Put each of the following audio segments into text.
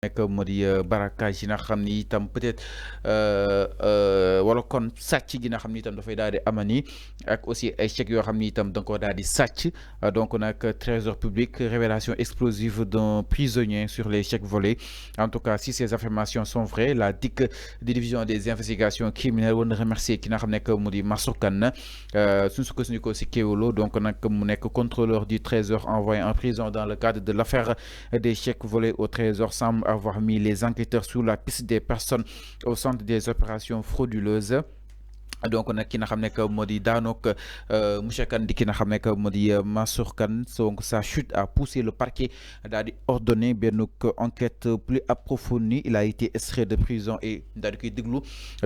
nekk moo di barricage yi nga xam ni itam peut-être wala kon sàcc gi nga xam ni itam dafay daal di amani ak aussi ay chèques yoo xam ni itam da nga ko daal di sàcc donc nag trésor public révélation explosive d'un prisonnier sur les chèques volés en tout cas si ces affirmations sont vraies la DIC de division des investigations criminelles war na remercier ki nga xam ne mu di Mansour Kane suñu sukkandikoo si Kéwoulo donc nag mu nekk contrôleur du trésor envoyé en prison dans le cadre de l'affaire des chèques volés au trésor semble avoir mis les enquêteurs sur la piste des personnes au centre des opérations frauduleuses. Donc nag ki nga xam ne que moo di daanook monsieur Kane di ki nga xam ne que moo di Mansour Kane donc sa chute a poussé le parquet daal di ordonné benn enquête plus approfondie. Il a été extrait de prison et daal di koy déglu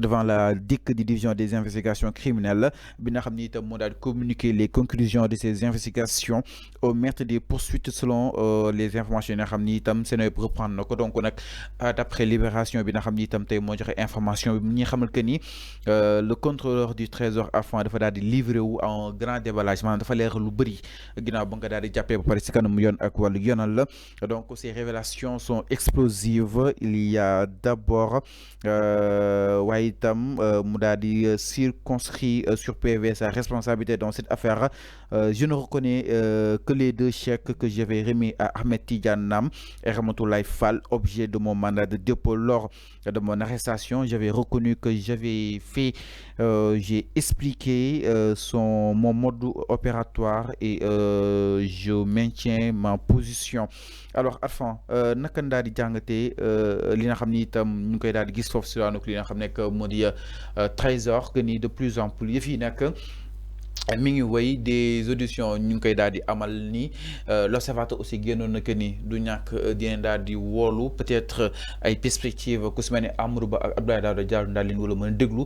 devant la DIC di division des investigations criminelles bi nga xam ni itam moo daal di communiquer les conclusions de ces investigations au maître des poursuites selon les informations yi nga xam ni itam Seneweb reprendre na ko donc nag d'après Libération bi nga xam ni itam tey moo joxe information bi ñi xamal que ni le contrôleur du trésor afin dafa daal di livré wu en grand déballage maanaam dafa leer lu bëri ginnaaw ba nga daal di jàppee ba pare si kanam yoon ak wàllu yoonal la donc ces révélations sont explosives. Il y a d'abord waaye itam mu daal di circonscrit sur PV sa responsabilité dans cette affaire. Je ne reconnais que les deux chèques que j'avais remis à Ahmed Tidiane Nam et Ramatoulaye Fall, objet de mon mandat de dépôt lors de mon arrestation. J'avais reconnu que j'avais fait j'ai expliqué mon mode opératoire et je maintiens ma position. Alors Arfan naka nga daal di jàngatee li nga xam ni itam ñu ngi koy daal di gis foofu si waanuk li nga xam ne que moo di trésor que ni de plus en plus yëf yi nag mi ngi wéy des auditions ñu ngi koy daal di amal ni l'observateur aussi génnoon na que ni du ñàkk dina daal di woolu peut-être ay perspectives ku si mel ne Amadou Ba ak Abdoulaye Daouda Diallo daal leen wala mën a déglu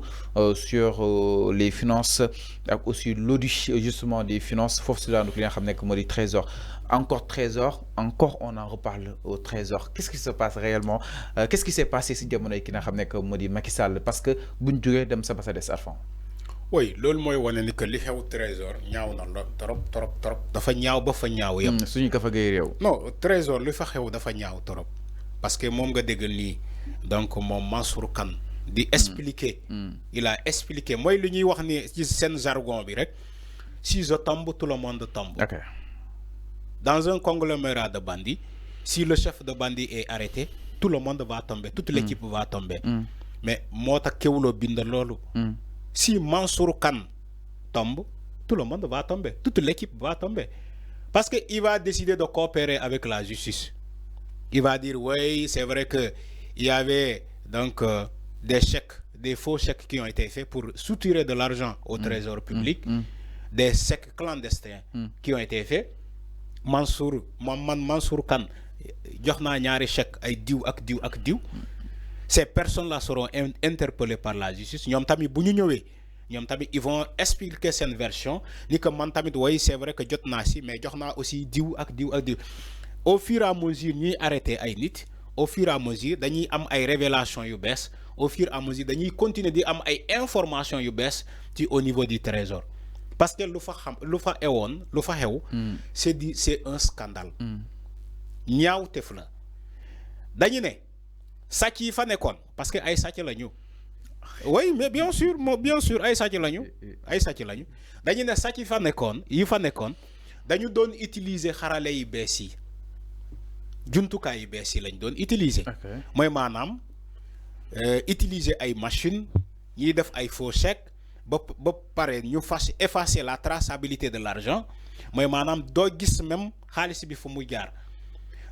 sur les finances ak aussi l'audit justement des finances foofu si daanaka li nga xam ne moo di trésor encore on en reparle au trésor. Qu'est-ce qui se passe réellement qu'est-ce qui s'est passé si jamono yi ki nga xam ne moo di Macky Sall parce que buñ jógee dem sa basa des Arfan. Oui loolu mooy wane ni que li xew trésor ñaaw na la trop dafa ñaaw ba fa ñaaw yëpp. suñu ka fa gay réew. non trésor li fa xew dafa ñaaw trop parce que moom nga dégg nii donc moom Mansour Kane di expliquer. Il a expliqué mooy li ñuy wax ni ci seen jargon bi rek si je tombe tout le monde tombe. Ok. Dans un conglomérat de bandits, si le chef de bandit est arrêté, tout le monde va tomber, toute l'équipe va tomber. Mais moo tax Kéwoulo bind loolu. Si Mansour Kane tombe, tout le monde va tomber, toute l'équipe va tomber. Parce qu'il va décider de coopérer avec la justice. Il va dire, oui, c'est vrai qu'il y avait donc des chèques, des faux chèques qui ont été faits pour soutirer de l'argent au trésor public, des chèques clandestins qui ont été faits. Mansour Kane jox naa ñaari chèque ay diw ak diw. Ces personnes-là seront interpellées par la justice. Ñoom tamit bu ñu ñëwee ñoom tamit ils vont expliquer cette version ni que man tamit oui c'est vrai que jot naa si mais jox naa aussi diw ak diw. Au fur et à mesure ñuy arrêté ay nit au fur et à mesure dañuy am ay révélations yu bees au fur et à mesure dañuy continuer di am ay informations yu bees ci au niveau du trésor parce que lu fa xew c'est un scandale. ñaawteef la dañu ne sàcc yi fa nekkoon parce que ay sàcc lañu. Oui mais bien sûr ay sàcc lañu dañu ne sàcc yi fa nekkoon dañu doon utiliser xarale yi bees yi jumtukaay yi bees yi lañ doon utiliser. mooy maanaam utiliser ay machines ñiy def ay faux chèques ba pare ñu effacer la traçabilité de l'argent mooy maanaam doo gis même xaalis bi fu muy jaar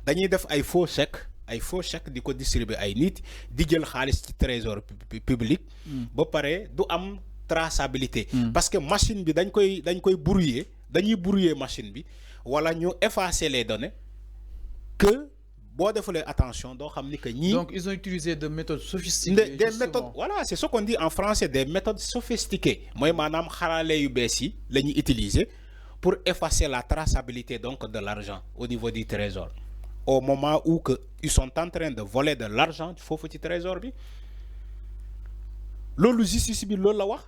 dañuy def ay faux chèques di ko distribuer ay nit di jël xaalis ci trésor public ba pare du am traçabilité parce que machine bi dañ koy brouiller machine bi wala ñu effacer les données que boo defulee attention doo xam ni que ñii. Donc ils ont utilisé des méthodes sophistiquées. Des méthodes voilà c'est ce qu'on dit en français des méthodes sophistiquées mooy maanaam xarale yu bees yi la ñuy utiliser pour effacer la traçabilité donc de l'argent au niveau du trésor au moment où que ils sont en train de voler de l'argent foofu ci trésor bi loolu justice bi loolu la wax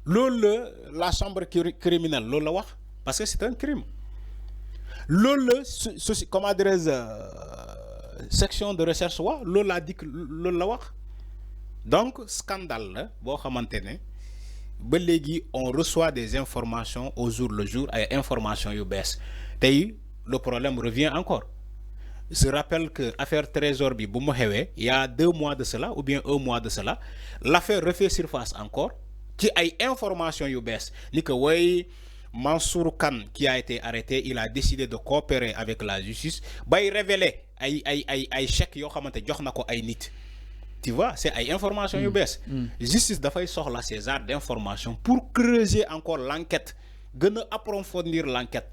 loolu la chambre criminelle loolu la wax parce que c'est un crime loolu la comment dirais-je section de recherche wa loolu laa dikk loolu la wax donc scandale la boo xamante ne ba léegi on reçoit des informations au jour le jour ay informations yu bees tey le problème revient encore. Je rappelle que l'affaire Trésor bi bu mu xewee il y a 2 mois de cela ou bien 1 mois de cela l'affaire refait surface encore ci ay informations yu bees ni que way Mansour Kane qui a été arrêté il a décidé de coopérer avec la justice bay révéler ay chèques yoo xamante jox na ko ay nit. Tu vois, c'est une information yu bees. Justice dafay soxla ces genres d'informations pour creuser encore l'enquête, gën a approfondir l'enquête.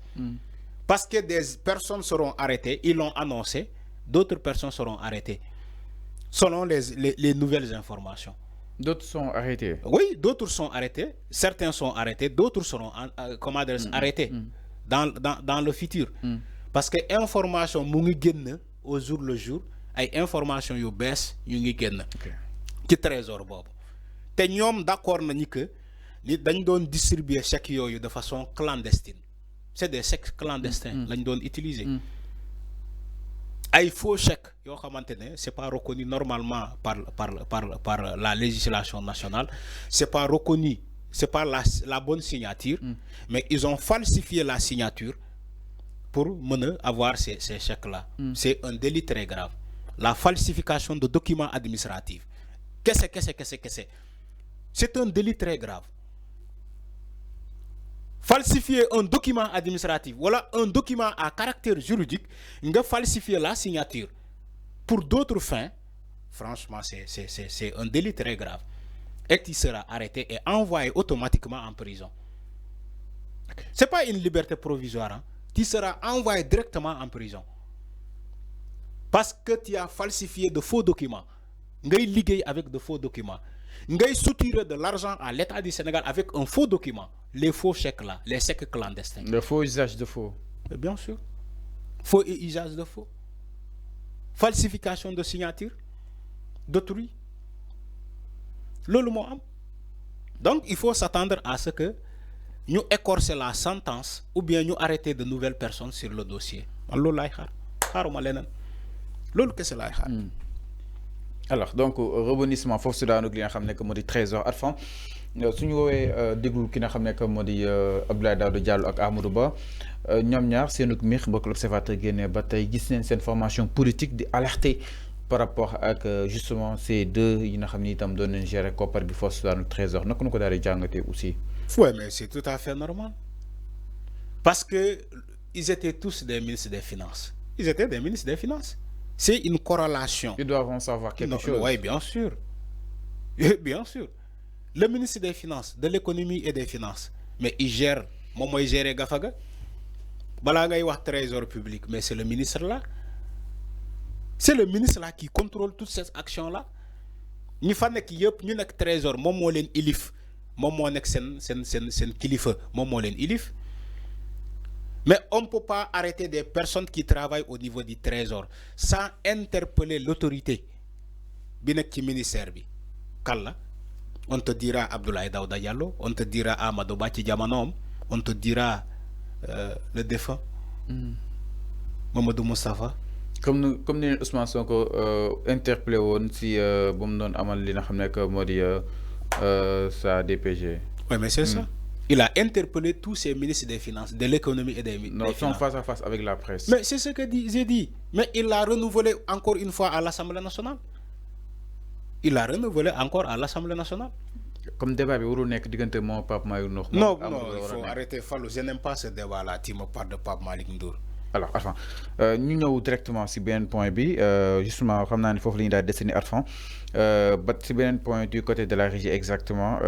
Parce que des personnes seront arrêtées, ils l'ont annoncé, d'autres personnes seront arrêtées, selon les nouvelles informations. D'autres sont arrêtés. Oui, d'autres sont arrêtés, certains sont arrêtés, d'autres seront arrêtés dans le futur. Parce que information mu ngi génn au jour le jour. Ay information yu bees yu ngi génn ci trésor boobu te ñoom d'accord nañu que ni dañ doon distribuer chèques yooyu de façon clandestine c'est des chèques clandestins lañ doon utiliser ay faux chèques yoo xamante ne c'est pas reconnu normalement par la législation nationale, c'est pas reconnu, c'est pas la bonne signature, mais ils ont falsifié la signature pour mener avoir ces chèques là. C'est un délit très grave. La falsification de documents administratifs. Qu'est-ce que c'est? C'est un délit très grave. Falsifier un document administratif, voilà un document à caractère juridique, nga falsifier la signature pour d'autres fins, franchement, c'est un délit très grave. Et tu seras arrêté et envoyé automatiquement en prison. C'est pas une liberté provisoire, hein. Tu seras envoyé directement en prison. Parce que tu as falsifié de faux documents. Ngay liguey avec de faux documents. Ngay soutirer de l'argent à l'État du Sénégal avec un faux document. Les faux chèques là, les chèques clandestins. Le faux usage de faux. Bien sûr. Faux et usage de faux. Falsification de signature d'autrui. Lolu mo am. Donc il faut s'attendre à ce que nous écorcer la sentence ou bien nous arrêter de nouvelles personnes sur le dossier. Lolu lay xaar. Xaaruma lenen. Lolu kessé lay xaar. Alors donc rebondissement foofu si daanu li nga xam ne que moo di Trésor Arfan suñu woowee déglu ki nga xam ne que moo di Abdoulaye Daouda Diallo ak Amadou Ba ñoom ñaar seenug miix mbokk l'Observateur génnee ba tey gis neen seen formation politique di alerter par rapport ak justement ces deux yi nga xam ne itam doon nañ gérer koppar gi foofu si daanu Trésor naka nu ko daal di jàngatee aussi. Oui, mais c'est tout à fait normal. Parce que ils étaient tous des ministres des Finances. Ils étaient des ministres des Finances. C'est une corrélation. Ils doivent en savoir quelque chose. Oui, bien sûr. Bien sûr. Le ministre des Finances, de l'économie et des Finances, mais il gère, moi il gère Gafaga. Bala ngay wax trésor public, mais c'est le ministre là. C'est le ministre là qui contrôle toute cette action là. Ñi fa nek yépp ñu nek trésor mom mo len ilif, mom mo nek sen kilifa, mom mo len ilif. Mais on ne peut pas arrêter des personnes qui travaillent au niveau du trésor sans interpeller l'autorité. Binek ministère bi. Kalla, on te dira Abdoulaye Daouda Diallo, on te dira Amadou Ba ci jamonoom, on te dira le défunt Mamadou Moustapha. Comme ni Ousmane Sonko interpellé woon si bu mu doon amal li nga xam ne que moo di sa DPG. Oui, mais c'est ça. Il a interpellé tous ces ministres des Finances, de l'économie et des non, finances. sont face à face avec la presse. Mais c'est ce que j'ai dit. Mais il l'a renouvelé encore une fois à l'Assemblée nationale. Il l'a renouvelé encore à l'Assemblée nationale. Comme débat, il y a un Pape Malick Ndour. Non, il faut arrêter. Je n'aime pas ce débat-là. Tu me parles de Pape Malick Ndour. Alors, Arfan, nous sommes directement sur bien point B. Justement, comme nous avons fait le dessiner Arfan. C'est bien point du côté de la régie exactement.